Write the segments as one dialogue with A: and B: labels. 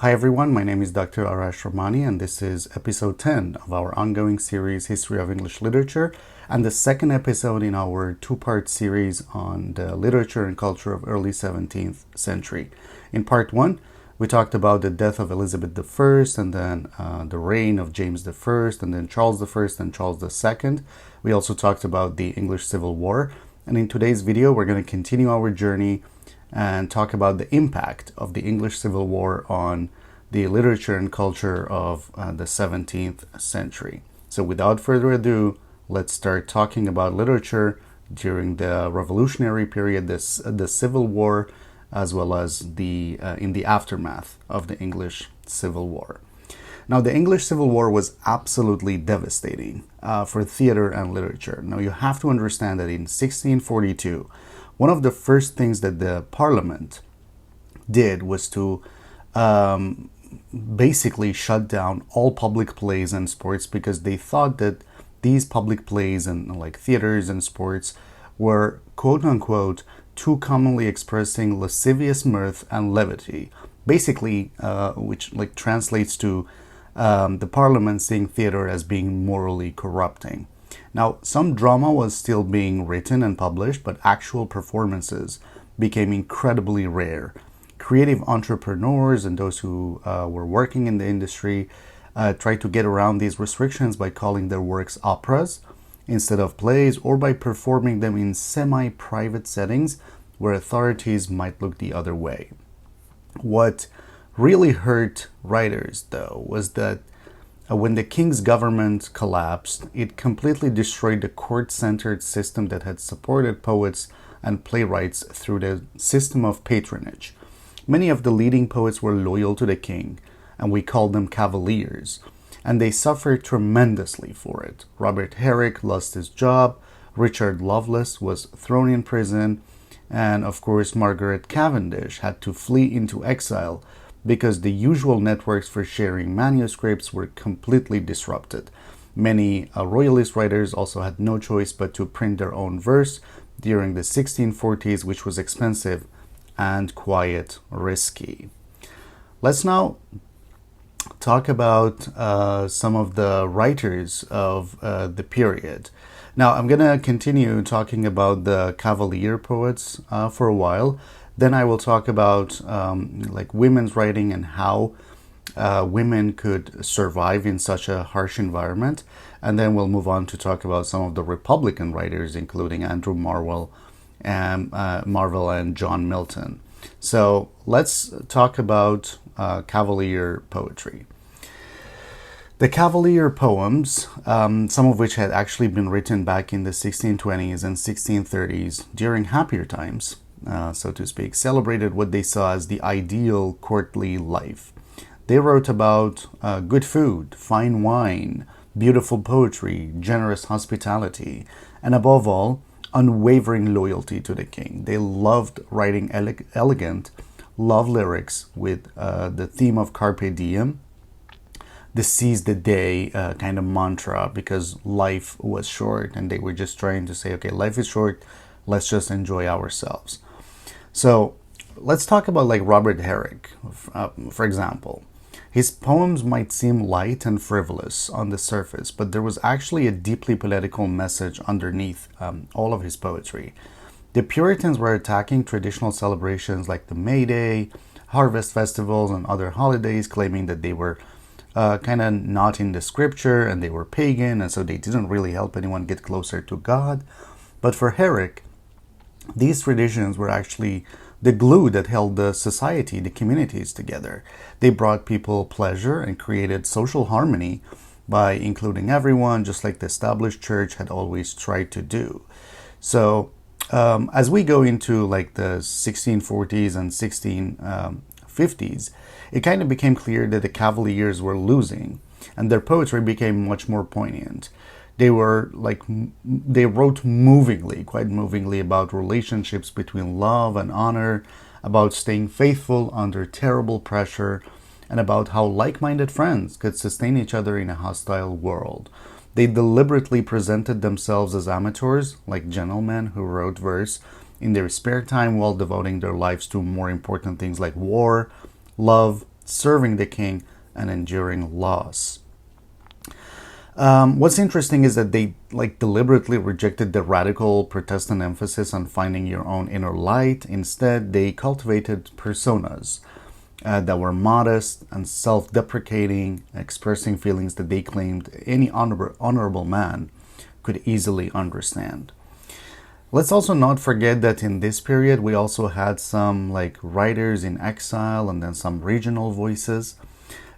A: Hi everyone, my name is Dr. Arash Rahmani and this is episode 10 of our ongoing series History of English Literature and the second episode in our two-part series on the literature and culture of early 17th century. In part 1, we talked about the death of Elizabeth I and then the reign of James I and then Charles I and Charles II. We also talked about the English Civil War, and in today's video we're going to continue our journey and talk about the impact of the English Civil War on the literature and culture of the 17th century. So without further ado, let's start talking about literature during the Revolutionary period, the Civil War, as well as in the aftermath of the English Civil War. Now, the English Civil War was absolutely devastating for theater and literature. Now, you have to understand that in 1642, one of the first things that the Parliament did was to basically shut down all public plays and sports because they thought that these public plays and like theaters and sports were quote-unquote too commonly expressing lascivious mirth and levity, basically which like translates to the Parliament seeing theater as being morally corrupting. Now, some drama was still being written and published, but actual performances became incredibly rare. Creative entrepreneurs and those who were working in the industry tried to get around these restrictions by calling their works operas instead of plays, or by performing them in semi-private settings where authorities might look the other way. What really hurt writers, though, was that when the king's government collapsed, it completely destroyed the court-centered system that had supported poets and playwrights through the system of patronage. Many of the leading poets were loyal to the king, and we called them Cavaliers, and they suffered tremendously for it. Robert Herrick lost his job, Richard Lovelace was thrown in prison, and of course Margaret Cavendish had to flee into exile because the usual networks for sharing manuscripts were completely disrupted. Many royalist writers also had no choice but to print their own verse during the 1640s, which was expensive and quite risky. Let's now talk about some of the writers of the period. Now, I'm going to continue talking about the Cavalier poets for a while. Then I will talk about like women's writing and how women could survive in such a harsh environment. And then we'll move on to talk about some of the Republican writers, including Andrew Marvell and John Milton. So let's talk about Cavalier poetry. The Cavalier poems, some of which had actually been written back in the 1620s and 1630s during happier times, so to speak, celebrated what they saw as the ideal courtly life. They wrote about good food, fine wine, beautiful poetry, generous hospitality, and above all, unwavering loyalty to the king. They loved writing elegant love lyrics with the theme of Carpe Diem, the seize the day kind of mantra, because life was short and they were just trying to say, okay, life is short, let's just enjoy ourselves. So let's talk about like Robert Herrick, for example. His poems might seem light and frivolous on the surface, but there was actually a deeply political message underneath all of his poetry. The Puritans were attacking traditional celebrations like the May Day, harvest festivals, and other holidays, claiming that they were kind of not in the scripture and they were pagan, and so they didn't really help anyone get closer to God. But for Herrick, these traditions were actually the glue that held the society, the communities together. They brought people pleasure and created social harmony by including everyone, just like the established church had always tried to do. So as we go into like the 1640s and 1650s, it kind of became clear that the Cavaliers were losing, and their poetry became much more poignant. They wrote movingly, quite movingly, about relationships between love and honor, about staying faithful under terrible pressure, and about how like-minded friends could sustain each other in a hostile world. They deliberately presented themselves as amateurs, like gentlemen who wrote verse in their spare time while devoting their lives to more important things like war, love, serving the king, and enduring loss. What's interesting is that they deliberately rejected the radical Protestant emphasis on finding your own inner light. Instead, they cultivated personas that were modest and self-deprecating, expressing feelings that they claimed any honorable man could easily understand. Let's also not forget that in this period we also had some writers in exile and then some regional voices.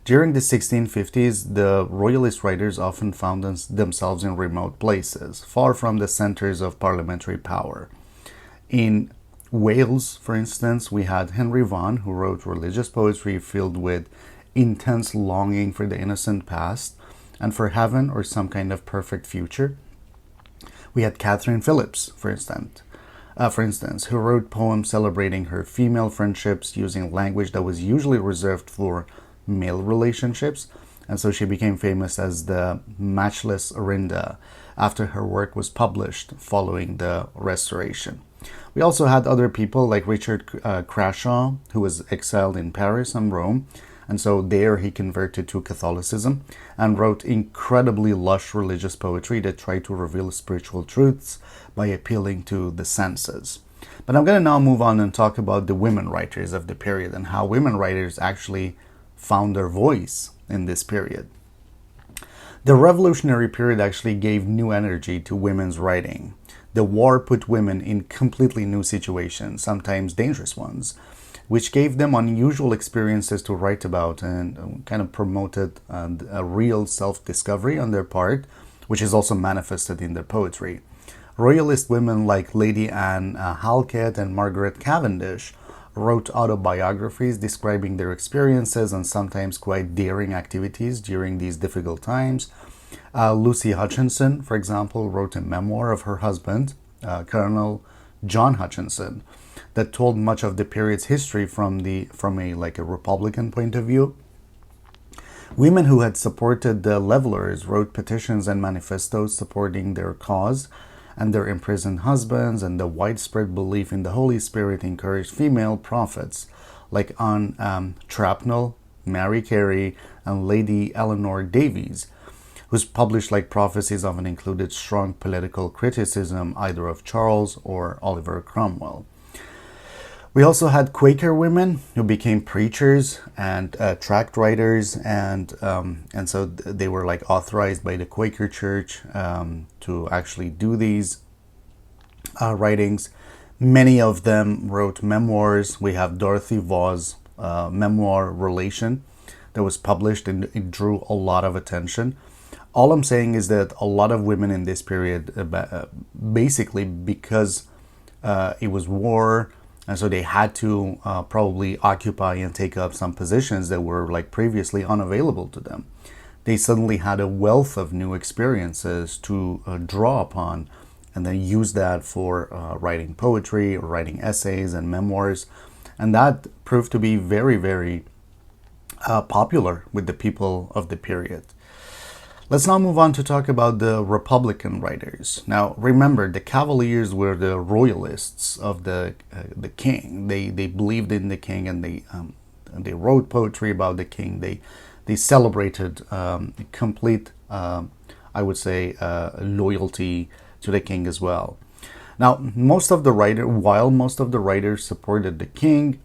A: During the 1650s, the royalist writers often found themselves in remote places, far from the centers of parliamentary power. In Wales, for instance, we had Henry Vaughan, who wrote religious poetry filled with intense longing for the innocent past and for heaven or some kind of perfect future. We had Catherine Phillips, for instance, who wrote poems celebrating her female friendships using language that was usually reserved for male relationships, and so she became famous as the matchless Orinda after her work was published following the Restoration. We also had other people like Richard Crashaw, who was exiled in Paris and Rome, and so there he converted to Catholicism and wrote incredibly lush religious poetry that tried to reveal spiritual truths by appealing to the senses. But I'm going to now move on and talk about the women writers of the period and how women writers actually found their voice in this period. The revolutionary period actually gave new energy to women's writing. The war put women in completely new situations, sometimes dangerous ones, which gave them unusual experiences to write about and kind of promoted a real self-discovery on their part, which is also manifested in their poetry. Royalist women like Lady Anne Halkett and Margaret Cavendish wrote autobiographies describing their experiences and sometimes quite daring activities during these difficult times. Lucy Hutchinson, for example, wrote a memoir of her husband, Colonel John Hutchinson, that told much of the period's history from a Republican point of view. Women who had supported the Levelers wrote petitions and manifestos supporting their cause, and their imprisoned husbands, and the widespread belief in the Holy Spirit encouraged female prophets like Anne Trapnell, Mary Carey, and Lady Eleanor Davies, whose published prophecies often included strong political criticism either of Charles or Oliver Cromwell. We also had Quaker women who became preachers and tract writers, and so they were authorized by the Quaker Church to actually do these writings. Many of them wrote memoirs. We have Dorothy Vaugh's memoir Relation that was published, and it drew a lot of attention. All I'm saying is that a lot of women in this period, basically because it was war, and so they had to probably occupy and take up some positions that were previously unavailable to them. They suddenly had a wealth of new experiences to draw upon and then use that for writing poetry or writing essays and memoirs. And that proved to be very, very popular with the people of the period. Let's now move on to talk about the Republican writers. Now, remember, the Cavaliers were the royalists of the king. They believed in the king, and they wrote poetry about the king. They celebrated complete, I would say, loyalty to the king as well. Now, while most of the writers supported the king,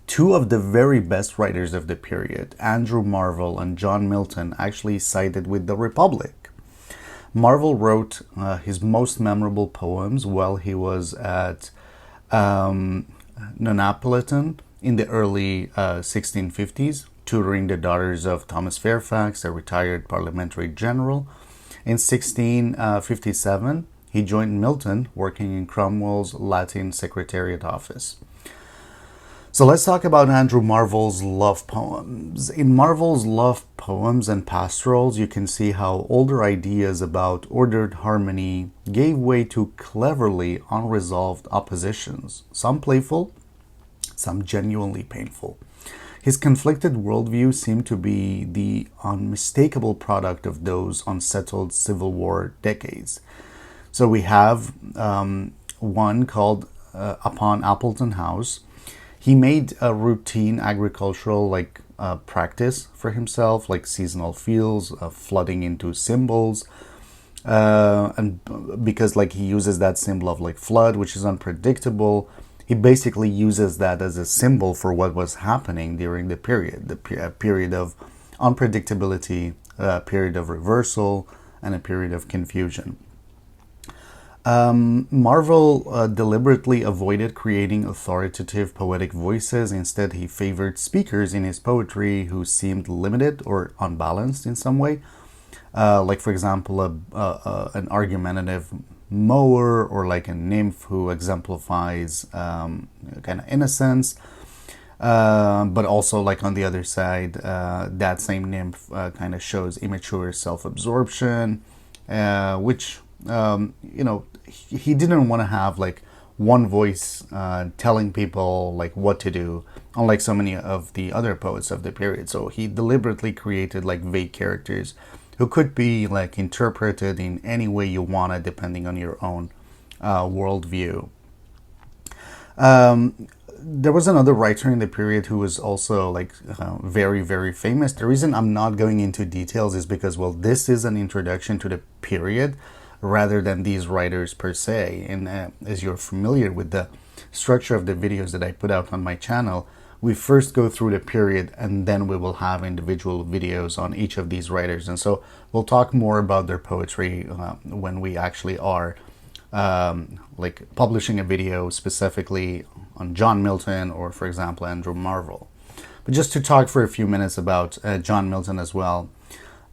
A: two of the very best writers of the period, Andrew Marvell and John Milton, actually sided with the Republic. Marvell wrote his most memorable poems while he was at Nunapolitan in the early 1650s, tutoring the daughters of Thomas Fairfax, a retired parliamentary general. In 1657, he joined Milton, working in Cromwell's Latin Secretariat office. So let's talk about Andrew Marvell's love poems. In Marvell's love poems and pastorals, you can see how older ideas about ordered harmony gave way to cleverly unresolved oppositions, some playful, some genuinely painful. His conflicted worldview seemed to be the unmistakable product of those unsettled Civil War decades. So we have one called Upon Appleton House. He made a routine agricultural practice for himself, like seasonal fields, flooding into symbols, and because like he uses that symbol of like flood, which is unpredictable. He basically uses that as a symbol for what was happening during the period, period of unpredictability, a period of reversal, and a period of confusion. Marvel deliberately avoided creating authoritative poetic voices. Instead, he favored speakers in his poetry who seemed limited or unbalanced in some way. Like, for example, an argumentative mower, or like a nymph who exemplifies kind of innocence. But also, like on the other side, that same nymph kind of shows immature self-absorption, which, he didn't want to have like one voice telling people like what to do, unlike so many of the other poets of the period. So he deliberately created like vague characters who could be like interpreted in any way you want it, depending on your own worldview. There was another writer in the period who was also like very, very famous. The reason I'm not going into details is because, well, this is an introduction to the period rather than these writers per se. And as you're familiar with the structure of the videos that I put out on my channel, we first go through the period and then we will have individual videos on each of these writers. And so we'll talk more about their poetry when we actually are like publishing a video specifically on John Milton or, for example, Andrew Marvell. But just to talk for a few minutes about John Milton as well.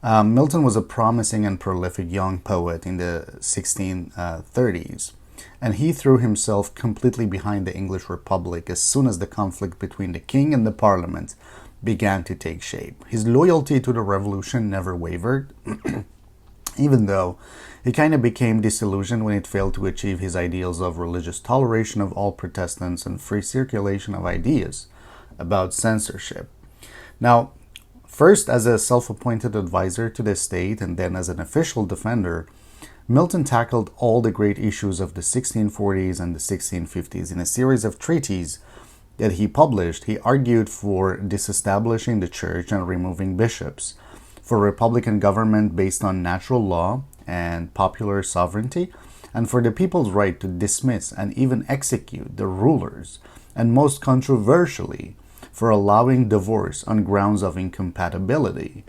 A: Milton was a promising and prolific young poet in the 1630s. And he threw himself completely behind the English Republic as soon as the conflict between the king and the parliament began to take shape. His loyalty to the revolution never wavered, even though he kind of became disillusioned when it failed to achieve his ideals of religious toleration of all Protestants and free circulation of ideas about censorship. Now, first as a self-appointed advisor to the state and then as an official defender, Milton tackled all the great issues of the 1640s and the 1650s. In a series of treatises that he published, he argued for disestablishing the church and removing bishops, for republican government based on natural law and popular sovereignty, and for the people's right to dismiss and even execute the rulers, and most controversially, for allowing divorce on grounds of incompatibility.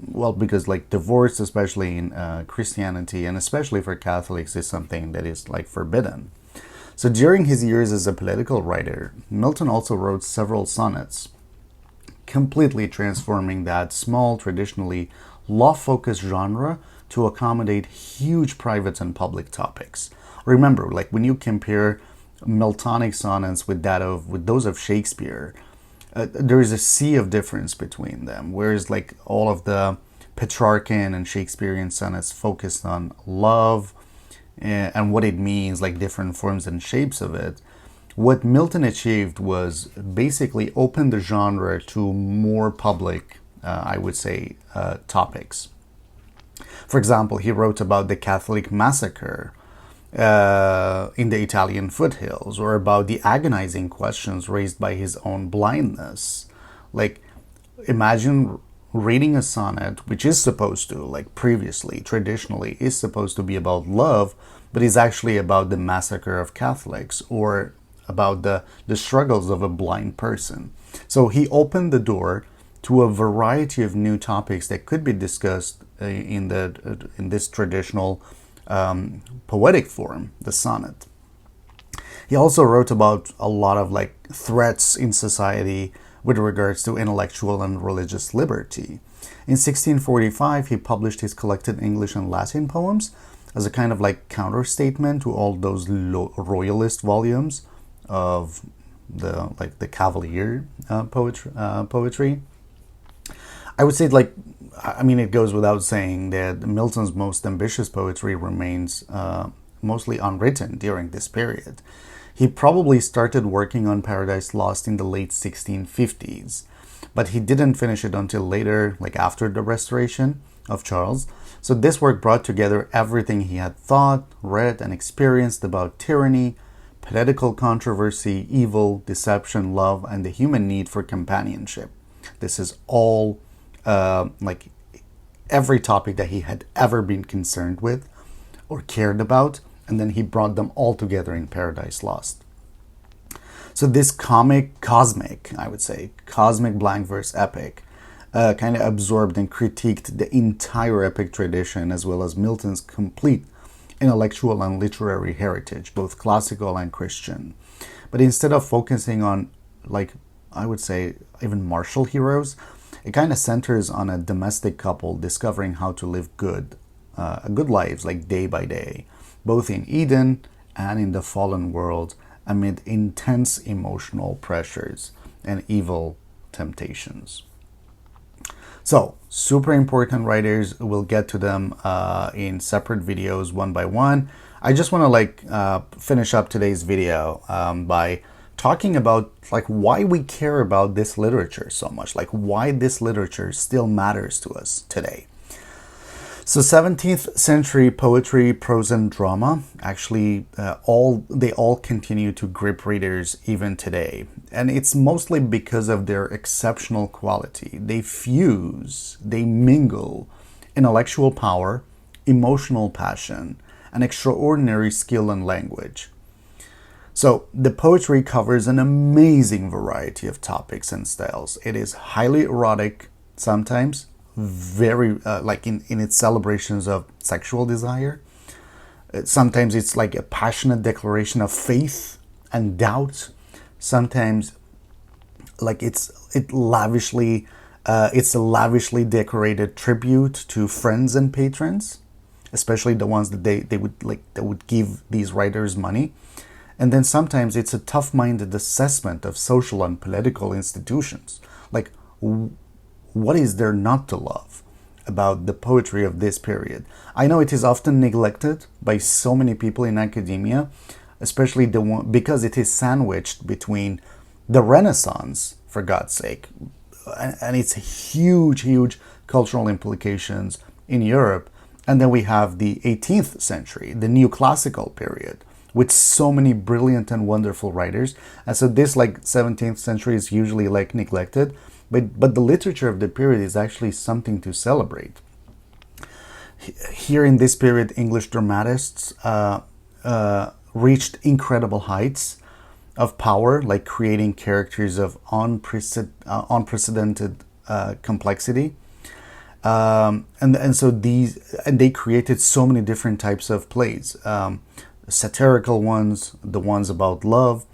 A: Well, because like divorce, especially in Christianity and especially for Catholics, is something that is like forbidden. So during his years as a political writer, Milton also wrote several sonnets, completely transforming that small, traditionally law-focused genre to accommodate huge private and public topics. Remember, like when you compare Miltonic sonnets with those of Shakespeare, there is a sea of difference between them. Whereas like all of the Petrarchan and Shakespearean sonnets focused on love and what it means, like different forms and shapes of it, what Milton achieved was basically open the genre to more public, I would say, topics. For example, he wrote about the Catholic massacre in the Italian foothills, or about the agonizing questions raised by his own blindness. Like, imagine reading a sonnet which is supposed to, like previously, traditionally, is supposed to be about love, but is actually about the massacre of Catholics, or about the struggles of a blind person. So he opened the door to a variety of new topics that could be discussed in this traditional poetic form, the sonnet. He also wrote about a lot of like threats in society with regards to intellectual and religious liberty. In 1645, he published his collected English and Latin poems as a kind of like counter-statement to all those royalist volumes of the Cavalier poetry. I would say, like, I mean, it goes without saying that Milton's most ambitious poetry remains mostly unwritten during this period. He probably started working on Paradise Lost in the late 1650s, but he didn't finish it until later, like after the Restoration of Charles. So this work brought together everything he had thought, read, and experienced about tyranny, political controversy, evil, deception, love, and the human need for companionship. This is all like every topic that he had ever been concerned with or cared about, and then he brought them all together in Paradise Lost. So this cosmic blank verse epic kind of absorbed and critiqued the entire epic tradition, as well as Milton's complete intellectual and literary heritage, both classical and Christian. But instead of focusing on, like, I would say, even martial heroes, it kind of centers on a domestic couple discovering how to live good lives, like day by day, both in Eden and in the fallen world, amid intense emotional pressures and evil temptations. So, super important writers. We'll get to them in separate videos one by one. I just want to finish up today's video by talking about why we care about this literature so much, why this literature still matters to us today. So 17th century poetry, prose, and drama actually all continue to grip readers even today. And it's mostly because of their exceptional quality. They fuse, they mingle intellectual power, emotional passion, and extraordinary skill in language. So the poetry covers an amazing variety of topics and styles. It is highly erotic, sometimes very in its celebrations of sexual desire. Sometimes it's like a passionate declaration of faith and doubt. Sometimes it's a lavishly decorated tribute to friends and patrons, especially the ones that they would give these writers money. And then sometimes it's a tough-minded assessment of social and political institutions. What is there not to love about the poetry of this period? I know it is often neglected by so many people in academia, especially because it is sandwiched between the Renaissance, for God's sake, and its huge cultural implications in Europe, and then we have the 18th century, the neoclassical period, with so many brilliant and wonderful writers. And so this 17th century is usually neglected, but the literature of the period is actually something to celebrate. Here in this period, English dramatists reached incredible heights of power, like creating characters of unprecedented complexity. And so they created so many different types of plays. Satirical ones, the ones about love.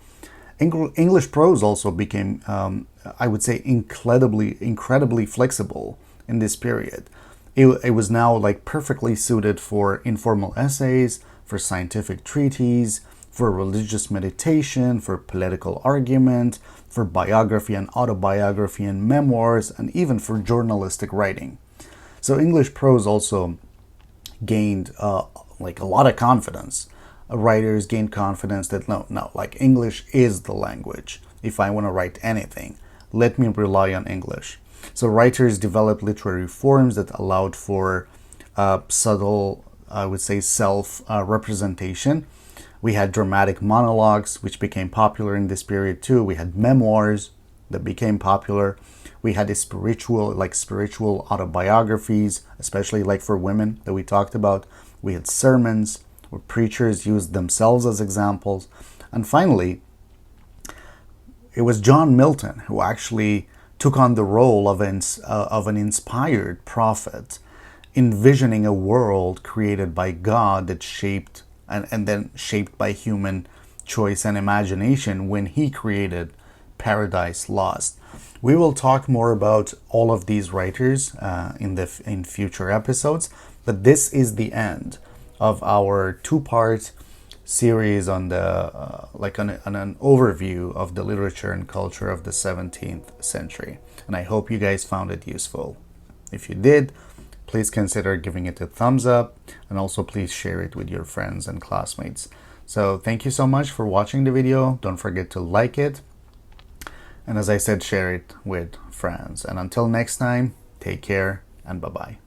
A: English prose also became, I would say, incredibly flexible in this period. It was now perfectly suited for informal essays, for scientific treatises, for religious meditation, for political argument, for biography and autobiography and memoirs, and even for journalistic writing. So English prose also gained a lot of confidence. Writers gained confidence that English is the language. If I want to write anything, let me rely on English. So writers developed literary forms that allowed for subtle, I would say, self-representation. We had dramatic monologues, which became popular in this period too. We had memoirs that became popular. We had spiritual autobiographies, especially for women that we talked about. We had sermons, where preachers used themselves as examples. And finally, it was John Milton who actually took on the role of an inspired prophet, envisioning a world created by God that shaped and then shaped by human choice and imagination when he created Paradise Lost. We will talk more about all of these writers in future episodes, but this is the end of our two-part series on the on an overview of the literature and culture of the 17th century. And I hope you guys found it useful. If you did, please consider giving it a thumbs up, and also please share it with your friends and classmates. So thank you so much for watching the video. Don't forget to like it, and as I said, share it with friends. And until next time, take care and bye-bye.